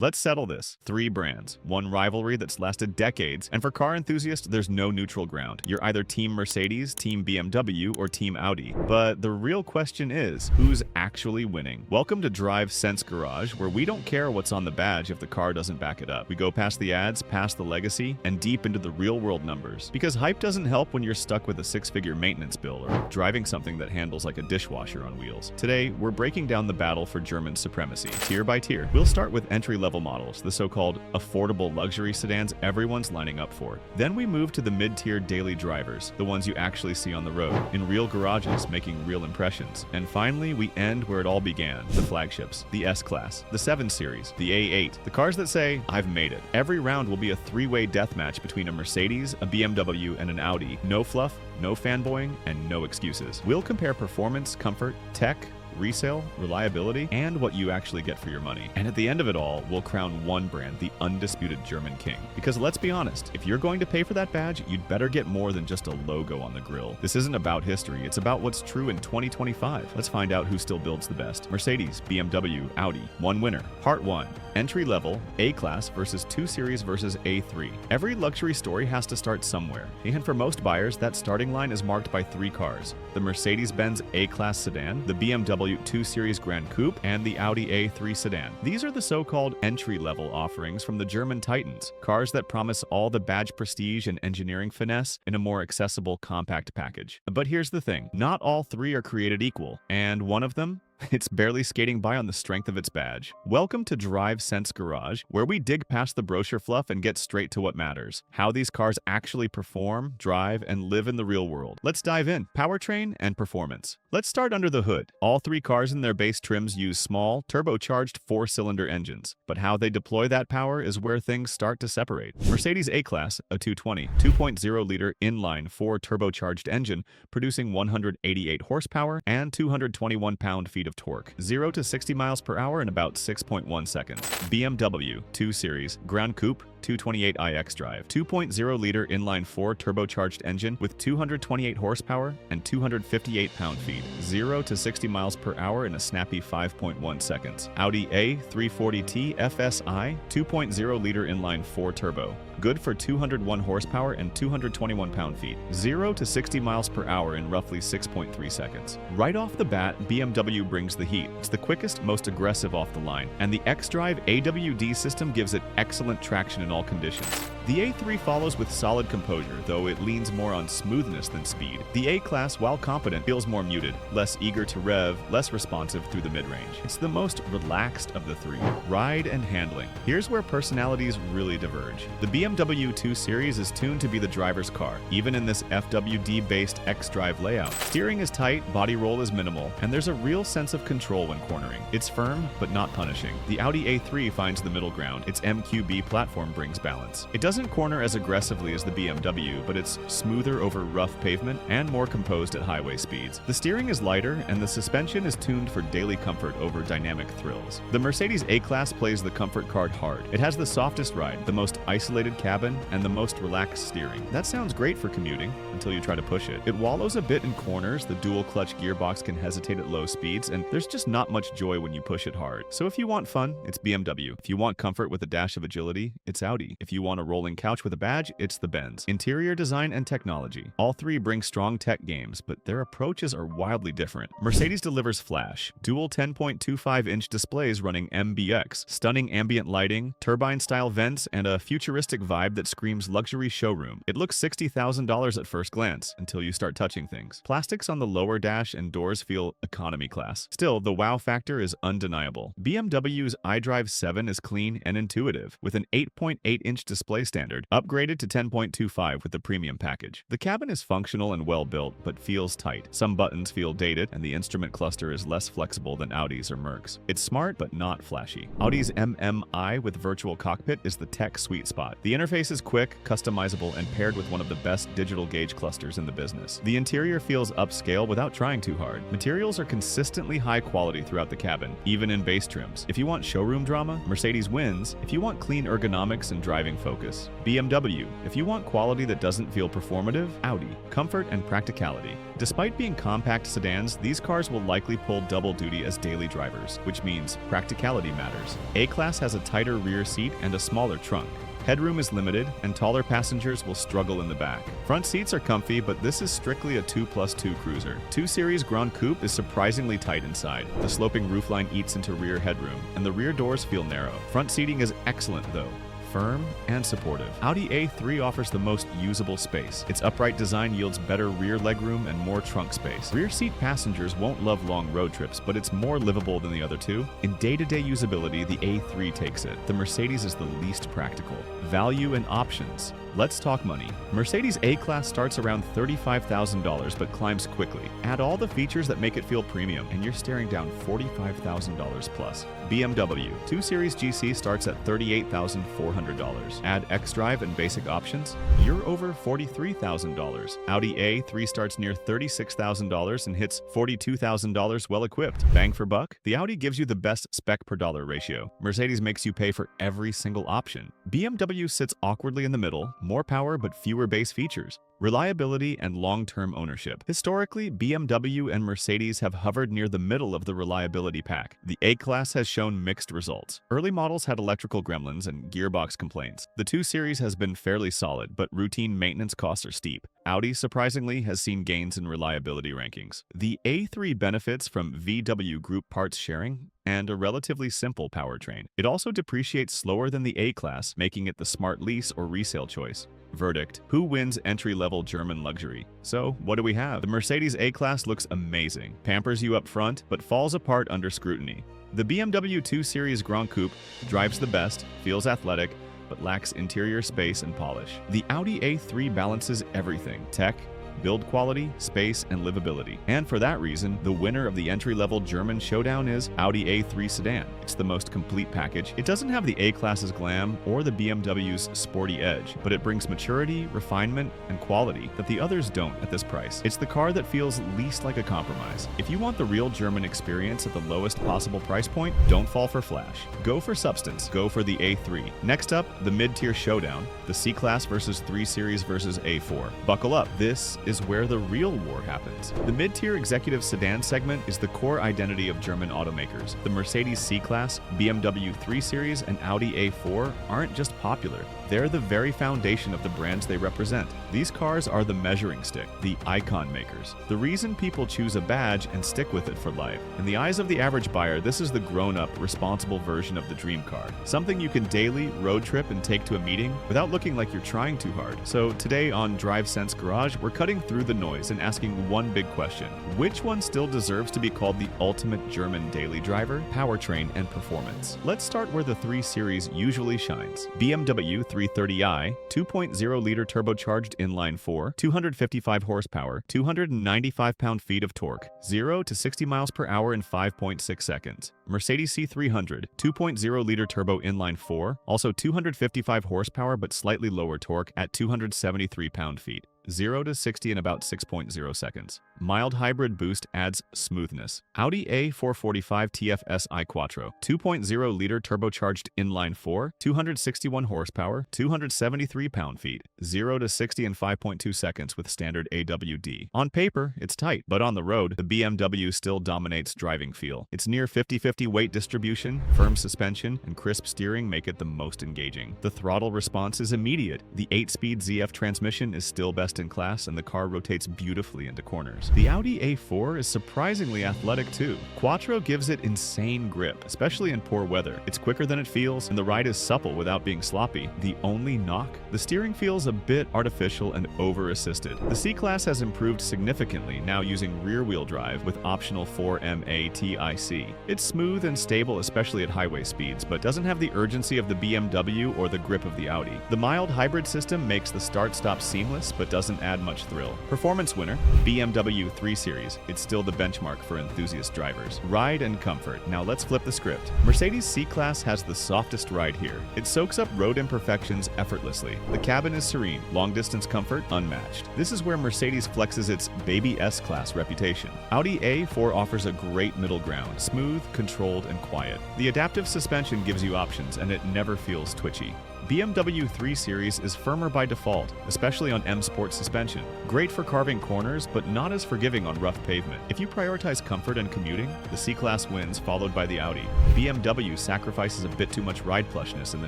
Let's settle this. 3 brands, one rivalry that's lasted decades, and for car enthusiasts, there's no neutral ground. You're either Team Mercedes, Team BMW, or Team Audi. But the real question is, who's actually winning? Welcome to Drive Sense Garage, where we don't care what's on the badge if the car doesn't back it up. We go past the ads, past the legacy, and deep into the real-world numbers. Because hype doesn't help when you're stuck with a 6-figure maintenance bill or driving something that handles like a dishwasher on wheels. Today, we're breaking down the battle for German supremacy, tier by tier. We'll start with entry-level models, the so-called affordable luxury sedans everyone's lining up for. Then we move to the mid-tier daily drivers, the ones you actually see on the road, in real garages, making real impressions. And finally, we end where it all began, the flagships, the S-Class, the 7 Series, the A8, the cars that say, I've made it. Every round will be a 3-way deathmatch between a Mercedes, a BMW, and an Audi. No fluff, no fanboying, and no excuses. We'll compare performance, comfort, tech, resale, reliability, and what you actually get for your money. And at the end of it all, we'll crown one brand the undisputed German king. Because let's be honest, if you're going to pay for that badge, you'd better get more than just a logo on the grille. This isn't about history, it's about what's true in 2025. Let's find out who still builds the best. Mercedes, BMW, Audi. One winner. Part 1. Entry level, A-Class versus 2 Series versus A3. Every luxury story has to start somewhere. And for most buyers, that starting line is marked by 3 cars. The Mercedes-Benz A-Class sedan, the BMW 2 Series Gran Coupe, and the Audi A3 sedan. These are the so-called entry-level offerings from the German titans, cars that promise all the badge prestige and engineering finesse in a more accessible compact package. But here's the thing, not all 3 are created equal, and one of them, it's barely skating by on the strength of its badge. Welcome to Drive Sense Garage, where we dig past the brochure fluff and get straight to what matters. How these cars actually perform, drive, and live in the real world. Let's dive in. Powertrain and performance. Let's start under the hood. All 3 cars in their base trims use small, turbocharged 4-cylinder engines. But how they deploy that power is where things start to separate. Mercedes A-Class, a 220, 2.0-liter inline 4 turbocharged engine, producing 188 horsepower and 221 pound-feet of torque, 0 to 60 miles per hour in about 6.1 seconds. BMW 2 Series Gran Coupe 228iX drive, 2.0-liter inline 4 turbocharged engine with 228 horsepower and 258 pound-feet, 0 to 60 miles per hour in a snappy 5.1 seconds. Audi A340T FSI 2.0-liter inline 4 turbo, good for 201 horsepower and 221 pound-feet, 0 to 60 miles per hour in roughly 6.3 seconds. Right off the bat, BMW brings the heat. It's the quickest, most aggressive off the line, and the xDrive AWD system gives it excellent traction in all conditions. The A3 follows with solid composure, though it leans more on smoothness than speed. The A-Class, while competent, feels more muted, less eager to rev, less responsive through the mid-range. It's the most relaxed of the 3. Ride and handling. Here's where personalities really diverge. The BMW 2 Series is tuned to be the driver's car, even in this FWD-based xDrive layout. Steering is tight, body roll is minimal, and there's a real sense of control when cornering. It's firm, but not punishing. The Audi A3 finds the middle ground. Its MQB platform brings balance. It doesn't corner as aggressively as the BMW, but it's smoother over rough pavement and more composed at highway speeds. The steering is lighter, and the suspension is tuned for daily comfort over dynamic thrills. The Mercedes A-Class plays the comfort card hard. It has the softest ride, the most isolated cabin, and the most relaxed steering. That sounds great for commuting, until you try to push it. It wallows a bit in corners, the dual-clutch gearbox can hesitate at low speeds, and there's just not much joy when you push it hard. So if you want fun, it's BMW. If you want comfort with a dash of agility, it's Audi. If you want a rolling couch with a badge, it's the Benz. Interior design and technology. All 3 bring strong tech games, but their approaches are wildly different. Mercedes delivers flash, dual 10.25-inch displays running MBX, stunning ambient lighting, turbine-style vents, and a futuristic vibe that screams luxury showroom. It looks $60,000 at first glance, until you start touching things. Plastics on the lower dash and doors feel economy class. Still, the wow factor is undeniable. BMW's iDrive 7 is clean and intuitive, with an 8.8-inch display standard, upgraded to 10.25 with the premium package. The cabin is functional and well-built, but feels tight. Some buttons feel dated, and the instrument cluster is less flexible than Audi's or Merc's. It's smart, but not flashy. Audi's MMI with virtual cockpit is the tech sweet spot. The interface is quick, customizable, and paired with one of the best digital gauge clusters in the business. The interior feels upscale without trying too hard. Materials are consistently high quality throughout the cabin, even in base trims. If you want showroom drama, Mercedes wins. If you want clean ergonomics and driving focus, performance. BMW. If you want quality that doesn't feel performative, Audi. Comfort and practicality. Despite being compact sedans, these cars will likely pull double duty as daily drivers, which means practicality matters. A-Class has a tighter rear seat and a smaller trunk. Headroom is limited, and taller passengers will struggle in the back. Front seats are comfy, but this is strictly a 2+2 cruiser. 2 Series Gran Coupé is surprisingly tight inside. The sloping roofline eats into rear headroom, and the rear doors feel narrow. Front seating is excellent, though. Firm and supportive. Audi A3 offers the most usable space. Its upright design yields better rear legroom and more trunk space. Rear seat passengers won't love long road trips, but it's more livable than the other two. In day-to-day usability, the A3 takes it. The Mercedes is the least practical. Value and options. Let's talk money. Mercedes A-Class starts around $35,000 but climbs quickly. Add all the features that make it feel premium, and you're staring down $45,000 plus. BMW 2 Series GC starts at $38,400. Add xDrive and basic options, you're over $43,000. Audi A3 starts near $36,000 and hits $42,000 well equipped. Bang for buck? The Audi gives you the best spec per dollar ratio. Mercedes makes you pay for every single option. BMW sits awkwardly in the middle, more power but fewer base features. Reliability and long-term ownership. Historically, BMW and Mercedes have hovered near the middle of the reliability pack. The A-Class has shown mixed results. Early models had electrical gremlins and gearbox complaints. The 2 Series has been fairly solid, but routine maintenance costs are steep. Audi, surprisingly, has seen gains in reliability rankings. The A3 benefits from VW Group parts sharing and a relatively simple powertrain. It also depreciates slower than the A-Class, making it the smart lease or resale choice. Verdict: who wins entry-level German luxury? So, what do we have? The Mercedes A-Class looks amazing, pampers you up front, but falls apart under scrutiny. The BMW 2 Series Gran Coupé drives the best, feels athletic, but lacks interior space and polish. The Audi A3 balances everything: tech, build quality, space, and livability. And for that reason, the winner of the entry-level German showdown is Audi A3 Sedan. It's the most complete package. It doesn't have the A-Class's glam or the BMW's sporty edge, but it brings maturity, refinement, and quality that the others don't at this price. It's the car that feels least like a compromise. If you want the real German experience at the lowest possible price point, don't fall for flash. Go for substance. Go for the A3. Next up, the mid-tier showdown, the C-Class versus 3 Series versus A4. Buckle up. This is where the real war happens. The mid-tier executive sedan segment is the core identity of German automakers. The Mercedes C-Class, BMW 3 Series, and Audi A4 aren't just popular. They're the very foundation of the brands they represent. These cars are the measuring stick, the icon makers. The reason people choose a badge and stick with it for life. In the eyes of the average buyer, this is the grown-up, responsible version of the dream car. Something you can daily road trip and take to a meeting without looking like you're trying too hard. So today on Drive Sense Garage, we're cutting through the noise and asking one big question: which one still deserves to be called the ultimate German daily driver, powertrain, and performance? Let's start where the 3 Series usually shines. BMW 330i, 2.0-liter turbocharged inline-4, 255 horsepower, 295 pound-feet of torque, 0 to 60 miles per hour in 5.6 seconds. Mercedes C300, 2.0-liter turbo inline-4, also 255 horsepower but slightly lower torque at 273 pound-feet. 0 to 60 in about 6.0 seconds. Mild hybrid boost adds smoothness. Audi A445 TFSI Quattro, 2.0-liter turbocharged inline-4, 261 horsepower, 273 pound-feet, 0 to 60 in 5.2 seconds with standard AWD. On paper, it's tight, but on the road, the BMW still dominates driving feel. Its near 50-50 weight distribution, firm suspension, and crisp steering make it the most engaging. The throttle response is immediate. The 8-speed ZF transmission is still best in class, and the car rotates beautifully into corners. The Audi A4 is surprisingly athletic too. Quattro gives it insane grip, especially in poor weather. It's quicker than it feels, and the ride is supple without being sloppy. The only knock? The steering feels a bit artificial and over-assisted. The C-Class has improved significantly, now using rear-wheel drive with optional 4MATIC. It's smooth and stable, especially at highway speeds, but doesn't have the urgency of the BMW or the grip of the Audi. The mild hybrid system makes the start-stop seamless, but doesn't add much thrill. Performance winner, BMW 3 Series. It's still the benchmark for enthusiast drivers. Ride and comfort. Now let's flip the script. Mercedes C-Class has the softest ride here. It soaks up road imperfections effortlessly. The cabin is serene, long-distance comfort unmatched. This is where Mercedes flexes its baby S-Class reputation. Audi A4 offers a great middle ground, smooth, controlled, and quiet. The adaptive suspension gives you options, and it never feels twitchy. BMW 3 Series is firmer by default, especially on M Sport suspension. Great for carving corners, but not as forgiving on rough pavement. If you prioritize comfort and commuting, the C-Class wins, followed by the Audi. BMW sacrifices a bit too much ride plushness in the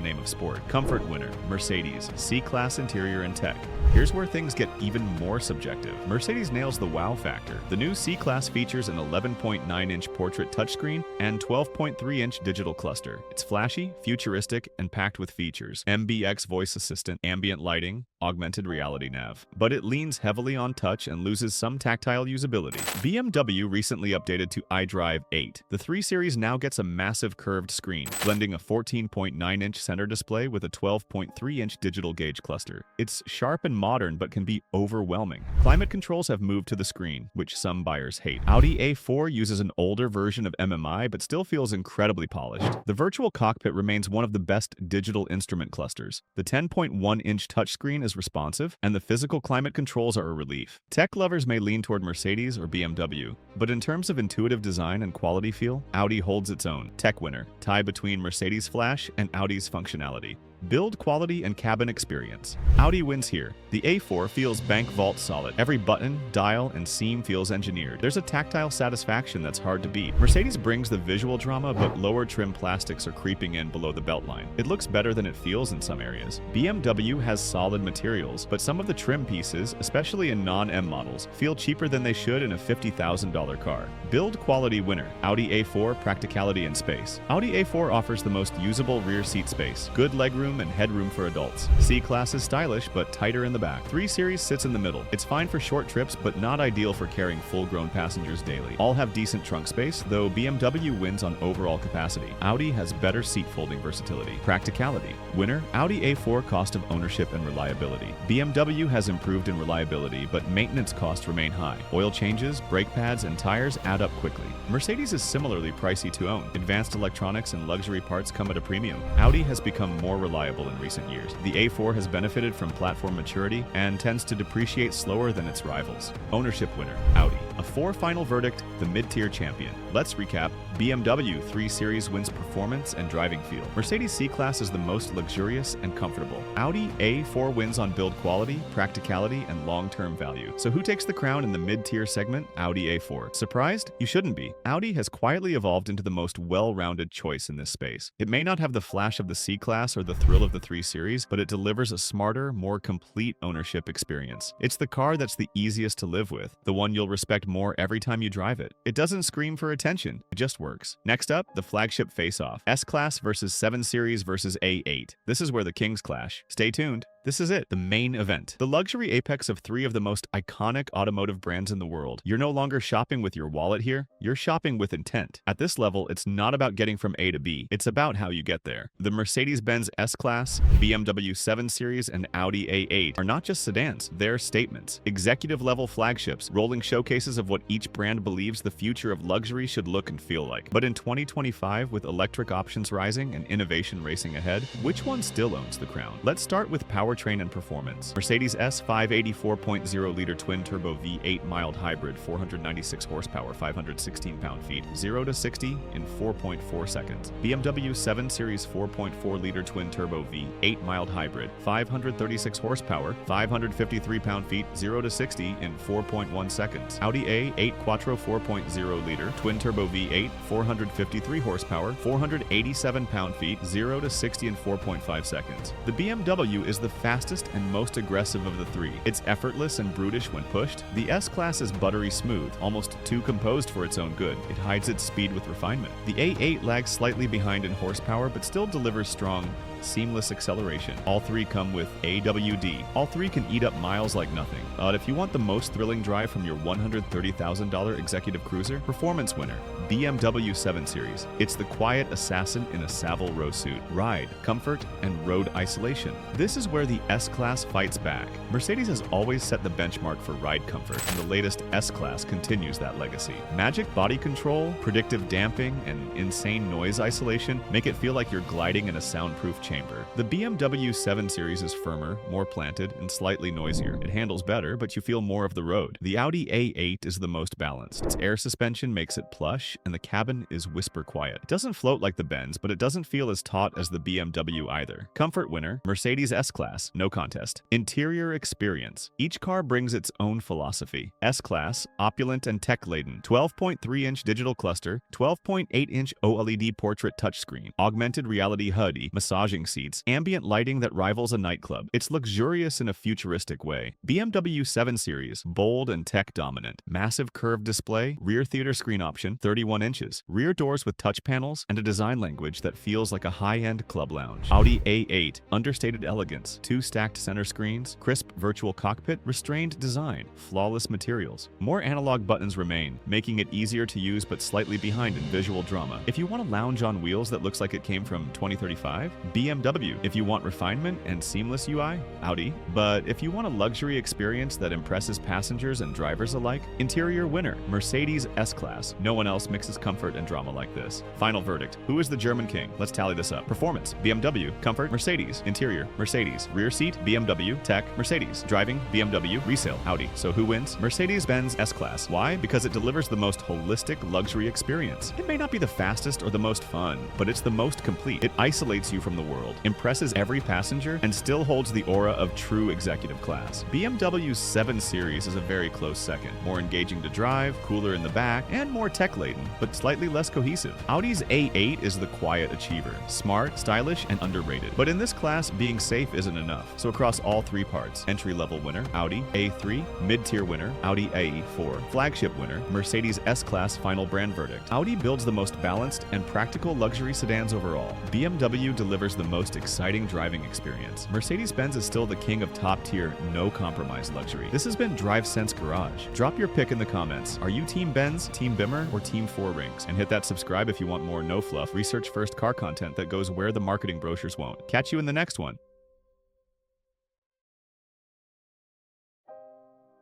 name of sport. Comfort winner, Mercedes, C-Class interior and tech. Here's where things get even more subjective. Mercedes nails the wow factor. The new C-Class features an 11.9-inch portrait touchscreen and 12.3-inch digital cluster. It's flashy, futuristic, and packed with features. MBX voice assistant, ambient lighting, augmented reality nav. But it leans heavily on touch and loses some tactile usability. BMW recently updated to iDrive 8. The 3 Series now gets a massive curved screen, blending a 14.9-inch center display with a 12.3-inch digital gauge cluster. It's sharp and modern, but can be overwhelming. Climate controls have moved to the screen, which some buyers hate. Audi A4 uses an older version of MMI, but still feels incredibly polished. The virtual cockpit remains one of the best digital instrument clusters. The 10.1-inch touchscreen is responsive, and the physical climate controls are a relief. Tech lovers may lean toward Mercedes or BMW, but in terms of intuitive design and quality feel, Audi holds its own. Tech winner, tie between Mercedes Flash and Audi's functionality. Build quality and cabin experience. Audi wins here. The A4 feels bank vault solid. Every button, dial, and seam feels engineered. There's a tactile satisfaction that's hard to beat. Mercedes brings the visual drama, but lower trim plastics are creeping in below the beltline. It looks better than it feels in some areas. BMW has solid materials, but some of the trim pieces, especially in non-M models, feel cheaper than they should in a $50,000 car. Build quality winner. Audi A4 practicality and space. Audi A4 offers the most usable rear seat space, good legroom and headroom for adults. C-Class is stylish, but tighter in the back. 3 Series sits in the middle. It's fine for short trips, but not ideal for carrying full-grown passengers daily. All have decent trunk space, though BMW wins on overall capacity. Audi has better seat folding versatility. Practicality. Winner, Audi A4 cost of ownership and reliability. BMW has improved in reliability, but maintenance costs remain high. Oil changes, brake pads, and tires add up quickly. Mercedes is similarly pricey to own. Advanced electronics and luxury parts come at a premium. Audi has become more reliable in recent years. The A4 has benefited from platform maturity and tends to depreciate slower than its rivals. Ownership winner, Audi. A 4 final verdict, the mid-tier champion. Let's recap. BMW 3 Series wins performance and driving feel. Mercedes C-Class is the most luxurious and comfortable. Audi A4 wins on build quality, practicality, and long-term value. So who takes the crown in the mid-tier segment? Audi A4. Surprised? You shouldn't be. Audi has quietly evolved into the most well-rounded choice in this space. It may not have the flash of the C-Class or the thrill of the 3 Series, but it delivers a smarter, more complete ownership experience. It's the car that's the easiest to live with, the one you'll respect more every time you drive it. It doesn't scream for attention, it just works. Next up, the flagship face-off. S-Class versus 7 Series versus A8. This is where the kings clash. Stay tuned. This is it, the main event. The luxury apex of 3 of the most iconic automotive brands in the world. You're no longer shopping with your wallet here, you're shopping with intent. At this level, it's not about getting from A to B, it's about how you get there. The Mercedes-Benz S-Class, BMW 7 Series, and Audi A8 are not just sedans, they're statements. Executive-level flagships, rolling showcases of what each brand believes the future of luxury should look and feel like. But in 2025, with electric options rising and innovation racing ahead, which one still owns the crown? Let's start with powertrain and performance. Mercedes S580 4.0-liter twin-turbo V8 mild hybrid, 496 horsepower, 516 pound-feet, 0 to 60 in 4.4 seconds. BMW 7 Series 4.4-liter twin-turbo V8 mild hybrid, 536 horsepower, 553 pound-feet, 0 to 60 in 4.1 seconds. Audi A8 Quattro 4.0-liter twin-turbo V8, 453 horsepower, 487 pound-feet, 0 to 60 in 4.5 seconds. The BMW is the fastest and most aggressive of the 3. It's effortless and brutish when pushed. The S-Class is buttery smooth, almost too composed for its own good. It hides its speed with refinement. The A8 lags slightly behind in horsepower, but still delivers strong, seamless acceleration. All 3 come with AWD. All 3 can eat up miles like nothing. But if you want the most thrilling drive from your $130,000 executive cruiser, performance winner, BMW 7 Series. It's the quiet assassin in a Savile Row suit. Ride, comfort, and road isolation. This is where the S-Class fights back. Mercedes has always set the benchmark for ride comfort, and the latest S-Class continues that legacy. Magic body control, predictive damping, and insane noise isolation make it feel like you're gliding in a soundproof chamber. The BMW 7 Series is firmer, more planted, and slightly noisier. It handles better, but you feel more of the road. The Audi A8 is the most balanced. Its air suspension makes it plush, and the cabin is whisper quiet. It doesn't float like the Benz, but it doesn't feel as taut as the BMW either. Comfort winner, Mercedes S-Class, no contest. Interior experience. Each car brings its own philosophy. S-Class, opulent and tech-laden. 12.3-inch digital cluster, 12.8-inch OLED portrait touchscreen, augmented reality HUD, massaging seats, ambient lighting that rivals a nightclub. It's luxurious in a futuristic way. BMW 7 Series, bold and tech-dominant. Massive curved display, rear theater screen option, 31 inches. Rear doors with touch panels, and a design language that feels like a high-end club lounge. Audi A8, understated elegance. 2 stacked center screens, crisp virtual cockpit, restrained design, flawless materials. More analog buttons remain, making it easier to use but slightly behind in visual drama. If you want a lounge on wheels that looks like it came from 2035, BMW. If you want refinement and seamless UI, Audi. But if you want a luxury experience that impresses passengers and drivers alike, interior winner, Mercedes S-Class. No one else mixes comfort and drama like this. Final verdict. Who is the German king? Let's tally this up. Performance, BMW. Comfort, Mercedes. Interior, Mercedes. Rear seat, BMW. Tech, Mercedes. Driving, BMW. Resale, Audi. So who wins? Mercedes-Benz S-Class. Why? Because it delivers the most holistic luxury experience. It may not be the fastest or the most fun, but it's the most complete. It isolates you from the world, impresses every passenger, and still holds the aura of true executive class. BMW's 7 Series is a very close second. More engaging to drive, cooler in the back, and more tech-laden, but slightly less cohesive. Audi's A8 is the quiet achiever. Smart, stylish, and underrated. But in this class, being safe isn't enough. So across all 3 parts, entry-level winner, Audi A3, mid-tier winner, Audi A4, flagship winner, Mercedes S-Class final brand verdict. Audi builds the most balanced and practical luxury sedans overall. BMW delivers the most exciting driving experience. Mercedes-Benz is still the king of top-tier, no-compromise luxury. This has been DriveSense Garage. Drop your pick in the comments. Are you Team Benz, Team Bimmer, or Team 4 Rings? And hit that subscribe if you want more no-fluff, research-first car content that goes where the marketing brochures won't. Catch you in the next one.